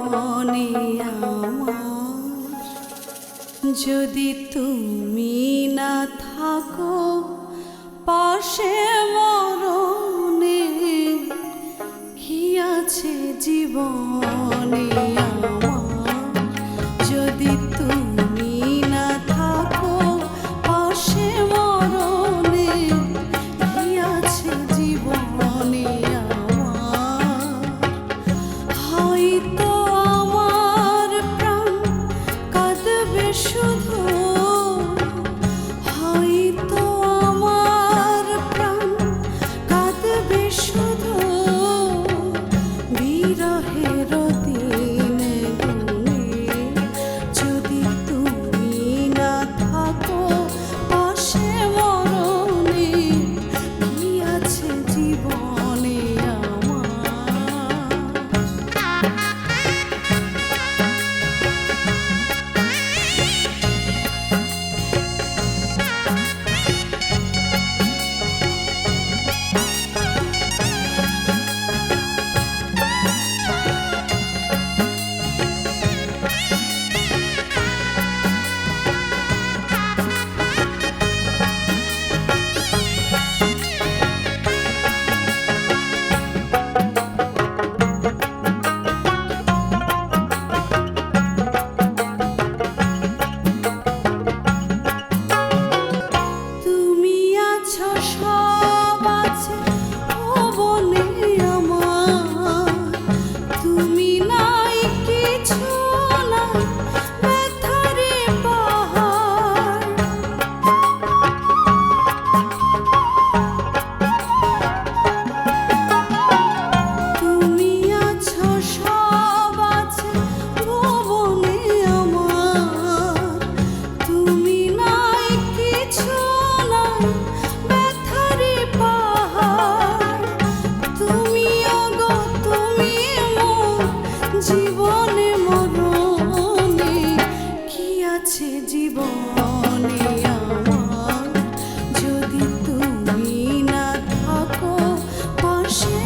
জীবনে আমার যদি তুমি না থাকো পাশে মরণে কি আছে জীবনে আমার যদি তুমি না থাকো পাশে মরণে কি আছে জীবনে আমার হয়তো আমার প্রাণ কাঁদবে শুধু হয়তো আমার প্রাণ কাঁদবে শুধু বিরহের দিনে গুনে যদি তুমি না থাকো পাশে মরণে কি আছে জীবনে জীবনে মরণে কি আছে জীবনে আমার যদি তুমি না থাকো পাশে